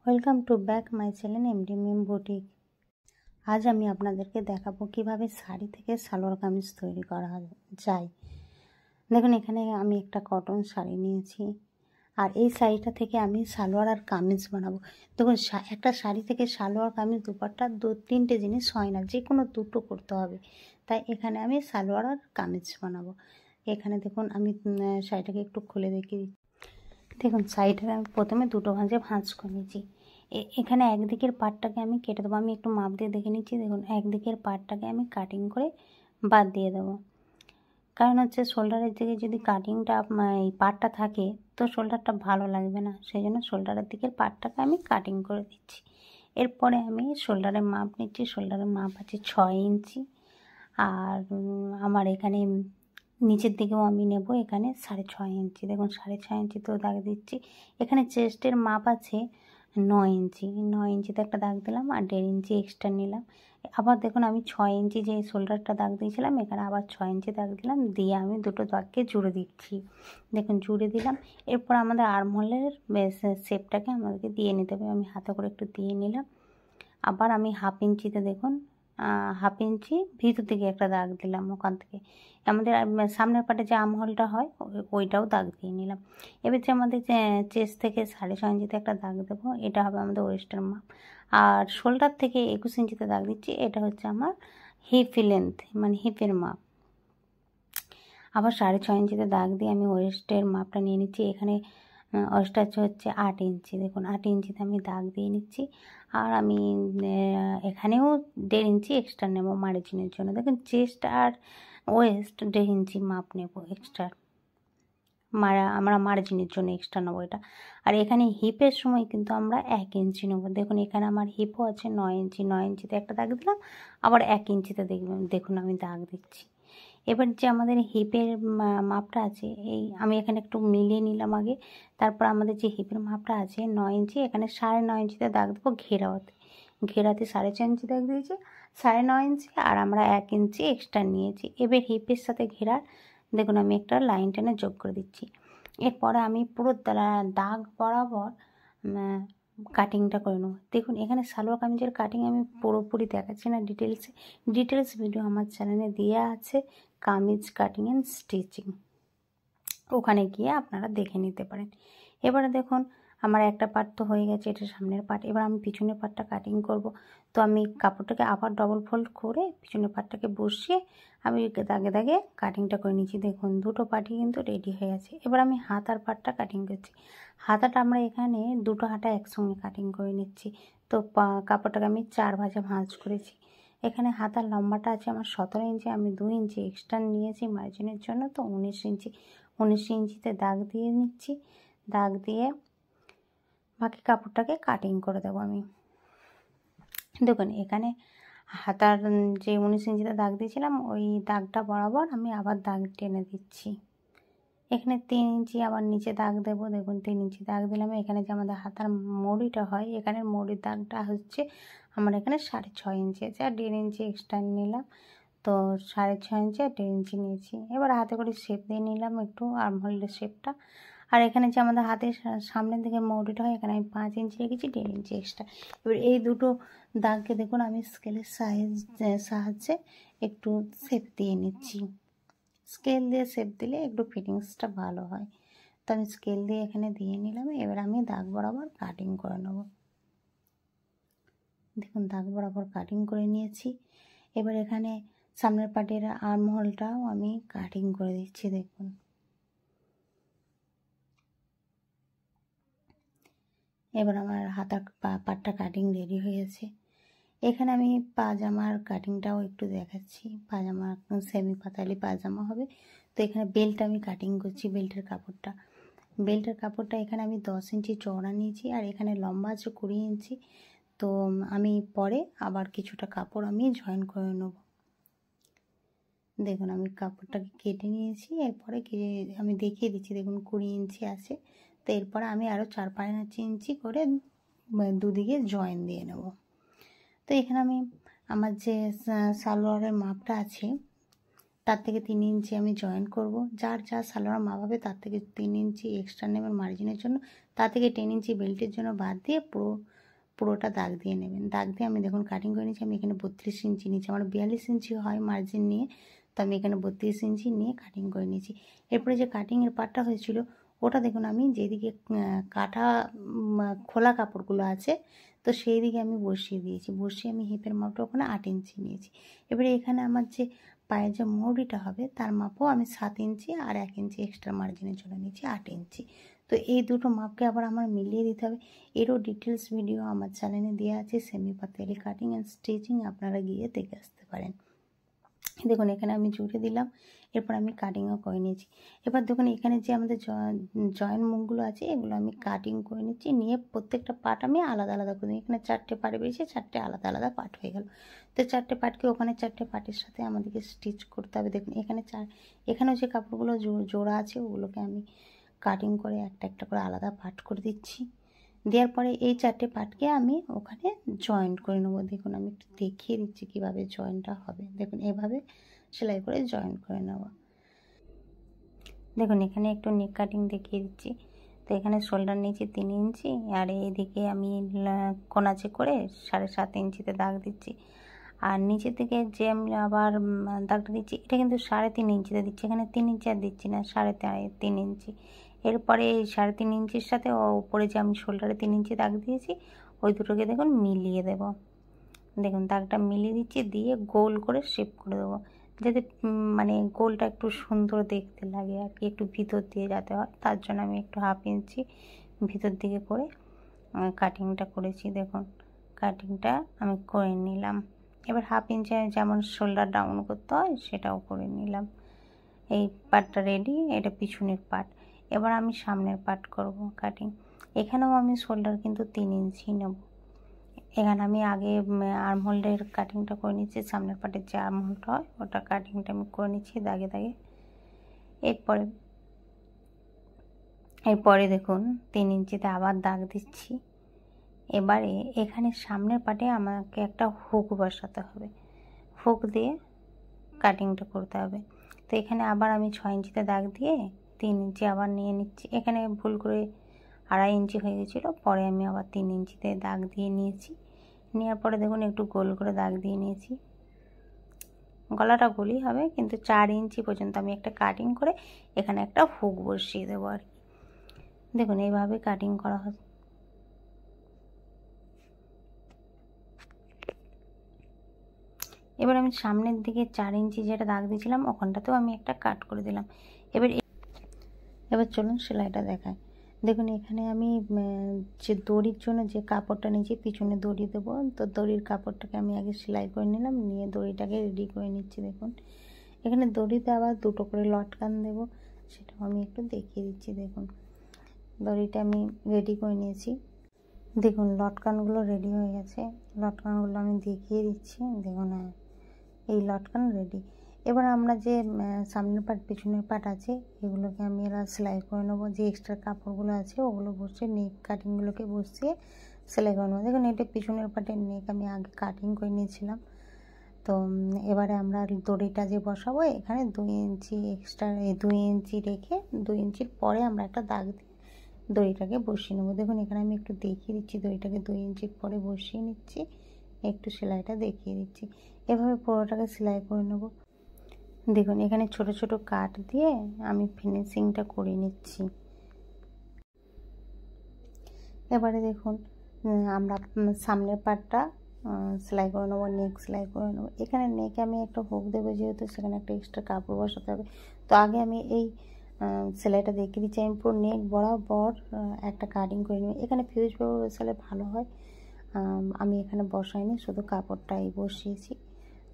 Welcome to back my channel MD Mim boutique. আজ আমি আপনাদেরকে দেখাবো কিভাবে শাড়ি থেকে সালোয়ার কামিজ তৈরি করা যায়। দেখুন, এখানে আমি একটা কটন শাড়ি নিয়েছি, আর এই শাড়িটা থেকে আমি সালোয়ার আর কামিজ বানাবো। দেখুন, একটা শাড়ি থেকে সালোয়ার কামিজ দুপাট্টা তিনটে জিনিস হয় না, যে কোনো দুটো করতে হবে। তাই এখানে আমি সালোয়ার আর কামিজ বানাবো। এখানে দেখুন, আমি শাড়িটাকে একটু খুলে দেখিয়ে দিচ্ছি। দেখুন, শাড়িটাকে আমি প্রথমে দুটো ভাঁজে ভাঁজ করে নিয়েছি। এখানে একদিকের পার্টটাকে আমি কেটে দেবো। আমি একটু মাপ দিয়ে দেখে নিচ্ছি। দেখুন, একদিকের পার্টটাকে আমি কাটিং করে বাদ দিয়ে দেবো। কারণ হচ্ছে শোল্ডারের দিকে যদি কাটিংটা এই পার্টটা থাকে তো শোল্ডারটা ভালো লাগবে না, সেই জন্য শোল্ডারের দিকের পার্টটাকে আমি কাটিং করে দিচ্ছি। এরপরে আমি শোল্ডারের মাপ নিচ্ছি। শোল্ডারের মাপ আছে 6 ইঞ্চি, আর আমার এখানে নিচের দিকেও আমি নেব এখানে 6.5 ইঞ্চি। দেখুন, 6.5 ইঞ্চি তো দাগ দিচ্ছি। এখানে চেস্টের মাপ আছে 9 ইঞ্চি। 9 ইঞ্চিতে একটা দাগ দিলাম, আর 1.5 ইঞ্চি এক্সট্রা নিলাম। আবার দেখুন, আমি 6 ইঞ্চি যে শোল্ডারটা দাগ দিয়েছিলাম, এখানে আবার 6 ইঞ্চি দাগ দিলাম, দিয়ে আমি দুটো দাগকে জুড়ে দিচ্ছি। দেখুন, জুড়ে দিলাম। এরপর আমাদের আর্মহোলের শেপটাকে আমাদেরকে দিয়ে নিতে হবে। আমি হাতে করে একটু দিয়ে নিলাম। আবার আমি 1/2 ইঞ্চিতে দেখুন 1/2 ইঞ্চি ভিতর দিকে একটা দাগ দিলাম। ওখান থেকে আমাদের সামনের পাটে যে আর্মহোলটা হয় ওইটাও দাগ দিয়ে নিলাম। এবার যে আমাদের চেস্ট থেকে 6.5 ইঞ্চিতে একটা দাগ দেবো, এটা হবে আমাদের ওয়েস্টের মাপ। আর শোল্ডার থেকে 21 ইঞ্চিতে দাগ দিচ্ছি, এটা হচ্ছে আমার হিপ লেন্থ, মানে হিপের মাপ। আবার 6.5 ইঞ্চিতে দাগ দিয়ে আমি ওয়েস্টের মাপটা নিয়ে নিচ্ছি। এখানে ওয়েস্ট হচ্ছে 8 ইঞ্চি। দেখুন, 8 ইঞ্চিতে আমি দাগ দিয়ে নিচ্ছি। আর আমি এখানেও 1.5 ইঞ্চি এক্সট্রা নেব মার্জিনের জন্য। দেখুন, চেস্ট আর ওয়েস্ট 1.5 ইঞ্চি মাপ নেব এক্সট্রা, আমরা মার্জিনের জন্য এক্সট্রা নেবো এটা। আর এখানে হিপের সময় কিন্তু আমরা 1 ইঞ্চি নেবো। দেখুন, এখানে আমার হিপও আছে 9 ইঞ্চি। 9 ইঞ্চিতে একটা দাগ দিলাম, আবার 1 ইঞ্চিতে দেখুন আমি দাগ দিচ্ছি। এবার যে আমাদের হিপের মাপটা আছে, এই আমি এখানে একটু মিলিয়ে নিলাম আগে। তারপর আমাদের যে হিপের মাপটা আছে 9 ইঞ্চি, এখানে 9.5 ইঞ্চিতে দাগ দেবো ঘেরাতে। ঘেরাতে 4.5 ইঞ্চি দাগ দিয়েছি, 9.5 ইঞ্চি, আর আমরা 1 ইঞ্চি এক্সট্রা নিয়েছি। এবার হিপের সাথে ঘেরার দেখুন আমি একটা লাইন টেনে যোগ করে দিচ্ছি। এরপরে আমি পুরো দাগ বরাবর কাটিংটা করে নেব। দেখুন, এখানে সালোয়ার কামিজের কাটিং আমি পুরোপুরি দেখাচ্ছি না ডিটেলস ভিডিও আমার চ্যানেলে দেওয়া আছে, কামিজ কাটিং অ্যান্ড স্টিচিং। ওখানে গিয়ে আপনারা দেখে নিতে পারেন। এবারে দেখুন, আমার একটা পার্ট তো হয়ে গেছে, এটা সামনের পার্ট। এবার আমি পিছনের পার্টটা কাটিং করব। তো আমি কাপড়টাকে আবার ডবল ফোল্ড করে পিছনের পার্টটাকে বসিয়ে আমি দাগে দাগে কাটিংটা করে নিচ্ছি। দেখুন, দুটো পার্টই কিন্তু রেডি হয়ে গেছে। এবার আমি হাতার পার্টটা কাটিং করছি। হাতাটা আমরা এখানে দুটো হাতা একসঙ্গে কাটিং করে নিচ্ছি। তো কাপড়টাকে আমি 4 ভাঁজে ভাঁজ করেছি। এখানে হাতার লম্বাটা আছে আমার 17 ইঞ্চি। আমি 2 ইঞ্চি এক্সট্রা নিয়েছি মার্জিনের জন্য, তো 19 ইঞ্চি। 19 ইঞ্চিতে দাগ দিয়ে নিচ্ছি। দাগ দিয়ে বাকি কাপড়টাকে কাটিং করে দেবো আমি। দেখুন, এখানে হাতার যে 19 ইঞ্চিতে দাগ দিয়েছিলাম, ওই দাগটা বরাবর আমি আবার দাগ টেনে দিচ্ছি। এখানে 3 ইঞ্চি আবার নিচে দাগ দেবো। দেখুন, 3 ইঞ্চি দাগ দিলাম। এখানে যে আমাদের হাতার মড়িটা হয়, এখানে মড়ির দাগটা হচ্ছে আমার এখানে 6.5 ইঞ্চি আছে, আর 1.5 ইঞ্চি এক্সট্রা নিলাম। তো 6.5 ইঞ্চি আর 1.5 ইঞ্চি নিয়েছি। এবার হাতে করে শেপ দিয়ে নিলাম একটু আর্মহোলের শেপটা। আর এখানে যে আমাদের হাতের সামনের দিকে মৌরিটা হয়, এখানে আমি 5 ইঞ্চি রেখেছি, 1.5 ইঞ্চি এক্সট্রা। এবার এই দুটো দাগকে দেখুন আমি স্কেলের সাহায্যে একটু শেপ দিয়ে নিচ্ছি। স্কেল দিয়ে শেপ দিলে একটু ফিটিংসটা ভালো হয়। তো আমি স্কেল দিয়ে এখানে দিয়ে নিলাম। এবার আমি দাগ বরাবর কাটিং করে নেব। দেখুন, দাগ বরাবর কাটিং করে নিয়েছি। এবার এখানে সামনের পাটের আর্মহোলটাও আমি কাটিং করে দিচ্ছি। দেখুন, এবার আমার হাতার পাটটা কাটিং রেডি হয়েছে। এখানে আমি পাজামার কাটিংটাও একটু দেখাচ্ছি। পাজামা সেমি পাতালি পাজামা হবে। তো এখানে বেল্ট আমি কাটিং করছি। বেল্টের কাপড়টা এখানে আমি 10 ইঞ্চি চওড়া নিয়েছি, আর এখানে লম্বা আছে 20 ইঞ্চি। তো আমি পরে আবার কিছুটা কাপড় আমি জয়েন করে নেব। দেখুন, আমি কাপড়টাকে কেটে নিয়েছি। এরপরে আমি দেখিয়ে দিচ্ছি। দেখুন, 20 ইঞ্চি আছে। তো এরপরে আমি আরও 4-5 ইঞ্চি করে দুদিকে জয়েন দিয়ে নেব। তো এখানে আমি আমার যে সালোয়ারের মাপটা আছে তার থেকে 3 ইঞ্চি আমি জয়েন করব। যার যা সালোয়ার মাপ হবে তার থেকে 3 ইঞ্চি এক্সট্রা নেবেন মার্জিনের জন্য। তার থেকে 10 ইঞ্চি বেল্টের জন্য বাদ দিয়ে পুরোটা দাগ দিয়ে নেবেন। দাগ দিয়ে আমি দেখুন কাটিং করে নিচ্ছি। আমি এখানে 32 ইঞ্চি নিচ্ছি, আমার 42 ইঞ্চি হয় মার্জিন নিয়ে, তো আমি এখানে 32 ইঞ্চি নিয়ে কাটিং করে নিয়েছি। এরপরে যে কাটিংয়ের পার্টটা হয়েছিল ওটা দেখুন আমি যেদিকে কাটা খোলা কাপড়গুলো আছে তো সেই দিকে আমি বসিয়ে দিয়েছি। বসিয়ে আমি হিপের মাপটা ওখানে 8 ইঞ্চি নিয়েছি। এবারে এখানে আমার যে পায়ের যে মৌরিটা হবে তার মাপও আমি 7 ইঞ্চি আর 1 ইঞ্চি এক্সট্রা মার্জিনের জন্য নিয়েছি 8 ইঞ্চি। তো এই দুটো মাপকে আবার আমার মিলিয়ে দিতে হবে। এরও ডিটেলস ভিডিও আমার চ্যানেলে দেওয়া আছে, সেমি পাতিয়ালি কাটিং অ্যান্ড স্টিচিং, আপনারা গিয়ে দেখে আসতে পারেন। দেখুন এখানে আমি জুড়ে দিলাম, এরপর আমি কাটিংও করে নিয়েছি। এবার দেখুন এখানে যে আমাদের জয়েন মুখগুলো আছে এগুলো আমি কাটিং করে নিচ্ছি, নিয়ে প্রত্যেকটা পার্ট আমি আলাদা আলাদা করে দিই। এখানে 4টে পার্ট বেরিয়েছে, 4টে আলাদা আলাদা পার্ট হয়ে গেল। তো 4টে পার্টকে ওখানে 4টে পার্টের সাথে আমাদেরকে স্টিচ করতে হবে। দেখুন এখানেও যে কাপড়গুলো জোড়া আছে ওগুলোকে আমি কাটিং করে একটা একটা করে আলাদা পার্ট করে দিচ্ছি। দেওয়ার পরে এই 4টে পার্টকে আমি ওখানে জয়েন্ট করে নেবো। দেখুন আমি একটু দেখিয়ে দিচ্ছি কীভাবে জয়েন্টটা হবে। দেখুন এভাবে সেলাই করে জয়েন্ট করে নেওয়া। দেখুন এখানে একটু নেক কাটিং দেখিয়ে দিচ্ছি। তো এখানে শোল্ডার নিয়েছি 3 ইঞ্চি আর এইদিকে আমি কোনাচে করে 7.5 ইঞ্চিতে দাগ দিচ্ছি। আর নিচের দিকে যে আমি আবার দাগটা দিচ্ছি এটা কিন্তু 3.5 ইঞ্চিতে দিচ্ছি। এখানে 3 ইঞ্চি আর দিচ্ছি না, 3.5 ইঞ্চি। এরপরে এই 3.5 ইঞ্চির সাথে উপরে যে আমি শোল্ডারে 3 ইঞ্চি দাগ দিয়েছি ওই দুটোকে দেখুন মিলিয়ে দেব। দেখুন দাগটা মিলিয়ে দিচ্ছি, দিয়ে গোল করে শেপ করে দেবো, যাতে মানে গোলটা একটু সুন্দর দেখতে লাগে আর কি, একটু ভিতর দিয়ে যাতে হয়। তার জন্য আমি একটু 1/2 ইঞ্চি ভিতর দিকে করে কাটিংটা করেছি। দেখুন কাটিংটা আমি করে নিলাম। এবার 1/2 ইঞ্চি যেমন শোল্ডার ডাউন করতে হয় সেটাও করে নিলাম। এই পার্টটা রেডি, এটা পিছনের পার্ট। এবার আমি সামনের পার্ট করব কাটিং। এখানেও আমি শোল্ডার কিন্তু 3 ইঞ্চি নেব। এখানে আমি আগে আর্মহোলের কাটিংটা করে নিচ্ছি, সামনের পার্টের যে আর্মহোলটা হয় ওটা কাটিংটা আমি করে নিচ্ছি দাগে দাগে। এরপরে দেখুন 3 ইঞ্চিতে আবার দাগ দিচ্ছি। এবারে এখানে সামনের পার্টে আমাকে একটা হুক বসাতে হবে, হুক দিয়ে কাটিংটা করতে হবে। তো এখানে আবার আমি 6 ইঞ্চিতে দাগ দিয়ে 3 ইঞ্চি আবার নিয়ে নিচ্ছি। এখানে ভুল করে 2.5 ইঞ্চি হয়ে গেছিলো, পরে আমি আবার 3 ইঞ্চিতে দাগ দিয়ে নিয়েছি। নেওয়ার পরে দেখুন একটু গোল করে দাগ দিয়ে নিয়েছি। গলাটা গোলই হবে, কিন্তু 4 ইঞ্চি পর্যন্ত আমি একটা কাটিং করে এখানে একটা হুক বসিয়ে দেবো আর কি। দেখুন এইভাবে কাটিং করা হয়। এবার আমি সামনের দিকে 4 ইঞ্চি যেটা দাগ দিয়েছিলাম ওখানটাতেও আমি একটা কাট করে দিলাম। এবার চলুন সেলাইটা দেখায়। দেখুন এখানে আমি যে দড়ির জন্য যে কাপড়টা নিয়েছি পিছনে দড়ি দেবো, তো দড়ির কাপড়টাকে আমি আগে সেলাই করে নিলাম, নিয়ে দড়িটাকে রেডি করে নিচ্ছি। দেখুন এখানে দড়িতে আবার 2টো করে লটকান দেব, সেটাও আমি একটু দেখিয়ে দিচ্ছি। দেখুন দড়িটা আমি রেডি করে নিয়েছি। দেখুন লটকানগুলো রেডি হয়ে গেছে, লটকানগুলো আমি দেখিয়ে দিচ্ছি। দেখুন হ্যাঁ এই লটকান রেডি। এবার আমরা যে সামনের পার্ট পিছনের পার্ট আছে এগুলোকে আমি সেলাই করে নেবো। যে এক্সট্রা কাপড়গুলো আছে ওগুলো বসিয়ে নেক কাটিংগুলোকে বসিয়ে সেলাই করে নেবো। দেখুন এটা পিছনের পার্টের নেক আমি আগে কাটিং করে নিয়েছিলাম। তো এবারে আমরা দড়িটা যে বসাবো এখানে 2 ইঞ্চি এক্সট্রা 2 ইঞ্চি রেখে 2 ইঞ্চির পরে আমরা একটা দাগ দিয়ে দড়িটাকে বসিয়ে নেবো। দেখুন এখানে আমি একটু দেখিয়ে দিচ্ছি, দড়িটাকে 2 ইঞ্চির পরে বসিয়ে নিচ্ছি, একটু সেলাইটা দেখিয়ে দিচ্ছি। এভাবে পুরোটাকে সেলাই করে নেব। দেখুন এখানে ছোট ছোট কাট দিয়ে আমি ফিনিশিংটা করে নিচ্ছি। এবারে দেখুন আমরা সামনের পার্টটা সেলাই করে নেবো, নেক সেলাই করে নেবো। এখানে নেকে আমি একটা হুক দেবো, যেহেতু সেখানে একটা এক্সট্রা কাপড় বসাতে হবে। তো আগে আমি এই সেলাইটা দেখিয়ে দিচ্ছি। আমি পুরো নেক বরাবর একটা কাটিং করে নেব। এখানে ফিউজ পেপার বসালে ভালো হয়, আমি এখানে বসাইনি, শুধু কাপড়টাই বসিয়েছি।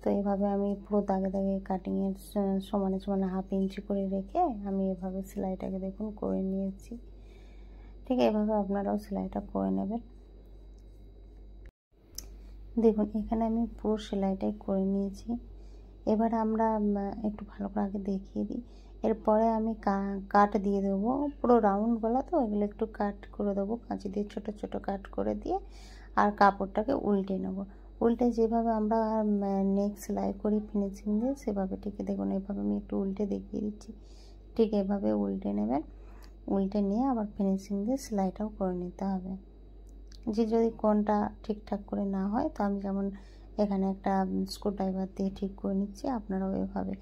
তো এভাবে আমি পুরো দাগে দাগে কাটিংয়ের সমানে সমানে 1/2 ইঞ্চি করে রেখে আমি এভাবে সেলাইটাকে দেখুন করে নিয়েছি। ঠিক এভাবে আপনারাও সেলাইটা করে নেবেন। দেখুন এখানে আমি পুরো সেলাইটাই করে নিয়েছি। এবার আমরা একটু ভালো করে আগে দেখিয়ে দিই। এরপরে আমি কাট দিয়ে দেবো, পুরো রাউন্ড গলা তো এগুলো একটু কাট করে দেবো কাঁচি দিয়ে, ছোট ছোট কাট করে দিয়ে আর কাপড়টাকে উল্টে নেব। উল্টে যেভাবে আমরা নেক সেলাই করি ফিনিশিং দিয়ে সেভাবে ঠিক দেখুন এভাবে আমি একটু উল্টে দেখিয়ে দিচ্ছি। ঠিক এভাবে উল্টে নেবেন, উল্টে নিয়ে আবার ফিনিশিং দিয়ে সেলাইটাও করে নিতে হবে। যে যদি কোনটা ঠিকঠাক করে না হয় তো আমি যেমন এখানে একটা স্ক্রুড্রাইভার দিয়ে ঠিক করে নিচ্ছি, আপনারাও এভাবে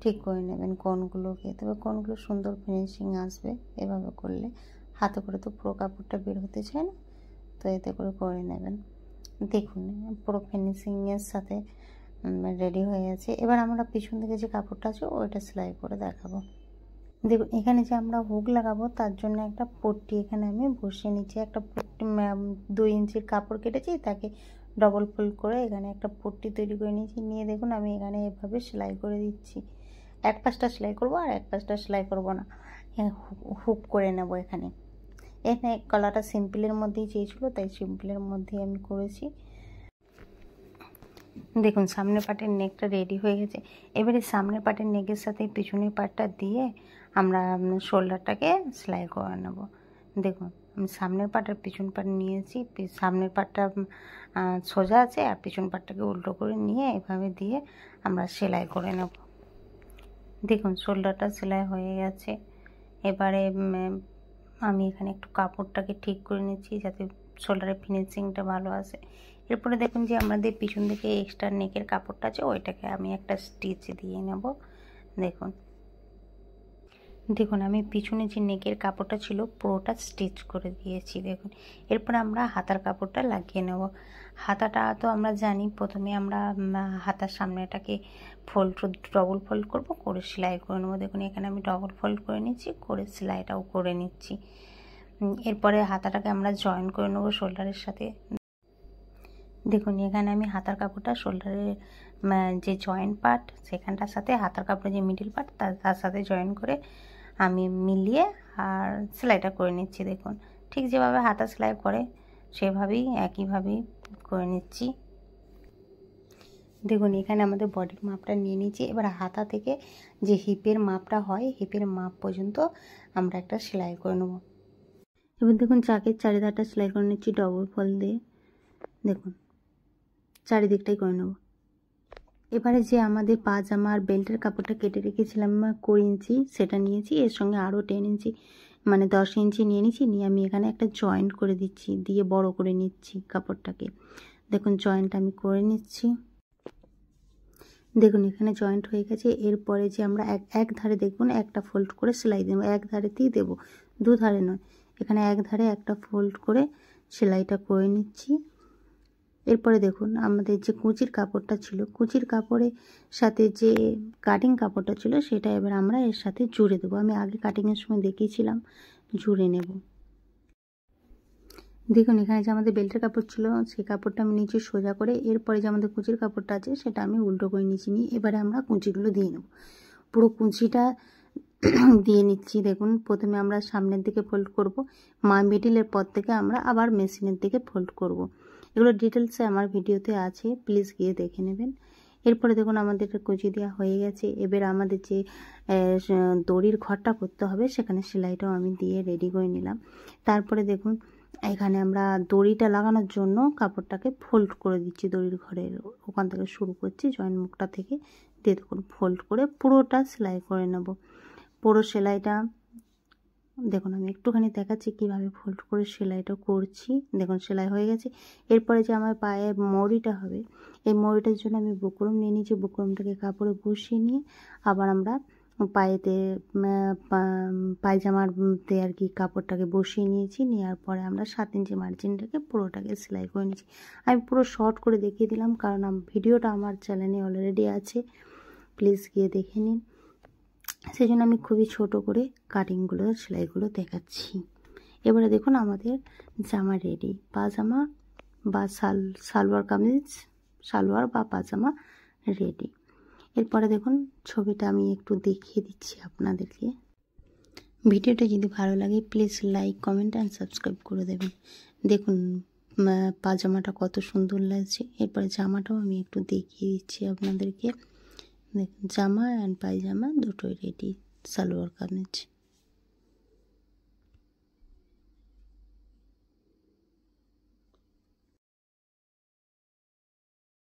ঠিক করে নেবেন কোনগুলোকে। তবে কোনগুলো সুন্দর ফিনিশিং আসবে এভাবে করলে। হাতে করে তো পুরো কাপড়টা বের হতে চায় না, তো এতে করে করে নেবেন। দেখুন পুরো ফিনিশিংয়ের সাথে রেডি হয়ে গেছে। এবার আমরা পিছন থেকে যে কাপড়টা আছে ওইটা সেলাই করে দেখাবো। দেখুন এখানে যে আমরা হুক লাগাবো তার জন্য একটা পট্টি এখানে আমি বসিয়ে নিচ্ছি। একটা পট্টি 2 ইঞ্চির কাপড় কেটেছি, তাকে ডবল ফোল্ড করে এখানে একটা পট্টি তৈরি করে নিয়েছি। নিয়ে দেখুন আমি এখানে এভাবে সেলাই করে দিচ্ছি। এক পাশটা সেলাই করব আর এক পাশটা সেলাই করব না, হুক করে নেব। এখানে গলাটা সিম্পলের মধ্যেই চেয়েছিল, তাই সিম্পলের মধ্যেই আমি করেছি। দেখুন সামনের পার্টের নেকটা রেডি হয়ে গেছে। এবারে সামনের পার্টের নেকের সাথে পিছনের পার্টটা দিয়ে আমরা শোল্ডারটাকে সেলাই করে নেব। দেখুন আমি সামনের পার্ট আর পিছন পার্ট নিয়েছি। সামনের পার্টটা সোজা আছে আর পিছন পার্টটাকে উল্টো করে নিয়ে এভাবে দিয়ে আমরা সেলাই করে নেব। দেখুন শোল্ডারটা সেলাই হয়ে গেছে। এবারে আমি এখানে একটু কাপড়টাকে ঠিক করে নিচ্ছি যাতে শোল্ডারের ফিনিশিংটা ভালো আসে। এরপরে দেখুন যে আমাদের পিছন থেকে এক্সট্রা নেকের কাপড়টা আছে ওইটাকে আমি একটা স্টিচ দিয়ে নেব। দেখুন আমি পিছনে যে নেকের কাপড়টা ছিল পুরোটা স্টিচ করে দিয়েছি। দেখুন এরপরে আমরা হাতার কাপড়টা লাগিয়ে নেব। হাতাটা তো আমরা জানি, প্রথমে আমরা হাতার সামনেটাকে ডবল ফোল্ড করব, করে সেলাই করে নেব। দেখুন এখানে আমি ডবল ফোল্ড করে নিচ্ছি, করে সেলাইটাও করে নিচ্ছি। এরপরে হাতাটাকে আমরা জয়েন করে নেব শোল্ডারের সাথে। দেখুন এখানে আমি হাতার কাপড়টা শোল্ডারের যে জয়েন্ট পার্ট সেখানটার সাথে হাতার কাপড়ের যে মিডিল পার্ট তার সাথে জয়েন করে আমি মিলিয়ে আর সেলাইটা করে নিচ্ছি। দেখুন ঠিক যেভাবে হাতা সেলাই করে সেভাবেই একইভাবেই করে নিচ্ছি। দেখুন এখানে আমাদের বডির মাপটা নিয়ে নিচ্ছি। এবার হাতা থেকে যে হিপের মাপটা হয় হিপের মাপ পর্যন্ত আমরা একটা সেলাই করে নেব। এবার দেখুন চাকের চারিধারটা সেলাই করে নিচ্ছি ডবল ফোল্ড দিয়ে। দেখুন চারিদিকটাই করে নেব। এবারে যে আমাদের পাজামা আর বেল্টের কাপড়টা কেটে রেখেছিলাম 4 ইঞ্চি সেটা নিয়েছি, এর সঙ্গে আরও 10 ইঞ্চি মানে 10 ইঞ্চি নিয়ে নিচ্ছি। নিয়ে আমি এখানে একটা জয়েন্ট করে দিচ্ছি, দিয়ে বড় করে নিচ্ছি কাপড়টাকে। দেখুন জয়েন্ট আমি করে নিচ্ছি। দেখুন এখানে জয়েন্ট হয়ে গেছে। এরপরে যে আমরা এক ধারে দেখুন একটা ফোল্ড করে সেলাই দেবো, এক ধারেতেই দেবো, দু ধারে নয়। এখানে এক ধারে একটা ফোল্ড করে সেলাইটা করে নিচ্ছি। এরপরে দেখুন আমাদের যে কুচির কাপড়টা ছিল, কুচির কাপড়ের সাথে যে কাটিং কাপড়টা ছিল সেটা এবার আমরা এর সাথে জুড়ে দেবো। আমি আগে কাটিংয়ের সময় দেখিয়েছিলাম, জুড়ে নেব। দেখুন এখানে যে আমাদের বেল্টের কাপড় ছিল সেই কাপড়টা আমি নিচে সোজা করে এরপরে যে আমাদের কুচির কাপড়টা আছে সেটা আমি উল্টো করে নিচে নিয়ে এবারে আমরা কুচিগুলো দিয়ে নেব। পুরো কুচিটা দিয়ে নিচ্ছি। দেখুন প্রথমে আমরা সামনের দিকে ফোল্ড করব, মিডিলের পর থেকে আমরা আবার মেশিনের দিকে ফোল্ড করব। এগুলো ডিটেলসে আমার ভিডিওতে আছে, প্লিজ গিয়ে দেখে নেবেন। এরপরে দেখুন আমাদের কুচি দেওয়া হয়ে গেছে। এবার আমাদের যে দড়ির ঘরটা করতে হবে সেখানে সেলাইটাও আমি দিয়ে রেডি করে নিলাম। তারপরে দেখুন এখানে আমরা দড়িটা লাগানোর জন্য কাপড়টাকে ফোল্ড করে দিচ্ছি। দড়ির ঘরের ওখান থেকে শুরু করছি, জয়েন্ট মুখটা থেকে দিয়ে দেখুন ফোল্ড করে পুরোটা সেলাই করে নেব। পুরো সেলাইটা দেখুন আমি একটুখানি দেখাচ্ছি কিভাবে ফোল্ড করে সেলাইটা করছি। দেখুন সেলাই হয়ে গেছে। এরপরে যে আমার পায়ে মড়িটা হবে, এই মড়িটার জন্য আমি বুকরম নিয়ে নিয়েছি। বুকরমটাকে কাপড়ে বসিয়ে নিয়ে আবার আমরা পায়েতে পায়জামাতে আর কি কাপড়টাকে বসিয়ে নিয়েছি। নেওয়ার পরে আমরা 7 ইঞ্চি মার্জিনটাকে পুরোটাকে সেলাই করে নিয়েছি। আমি পুরো শর্ট করে দেখিয়ে দিলাম কারণ ভিডিওটা আমার চ্যানেলে অলরেডি আছে, প্লিজ গিয়ে দেখে নিন। সেই জন্য আমি খুবই ছোট করে কাটিংগুলো সেলাইগুলো দেখাচ্ছি। এবারে দেখুন আমাদের জামা রেডি, পাজামা বা সালোয়ার কামিজ, সালোয়ার বা পাজামা রেডি। এরপরে দেখুন ছবিটা আমি একটু দেখিয়ে দিচ্ছি আপনাদেরকে। ভিডিওটা যদি ভালো লাগে please like, comment and subscribe করে দেবেন। দেখুন পাজামাটা কত সুন্দর লাগছে। এরপরে জামাটাও আমি একটু দেখিয়ে দিচ্ছি আপনাদেরকে। দেখুন জামা অ্যান্ড পায়জামা দুটোই রেডি, সালোয়ার কামিজ।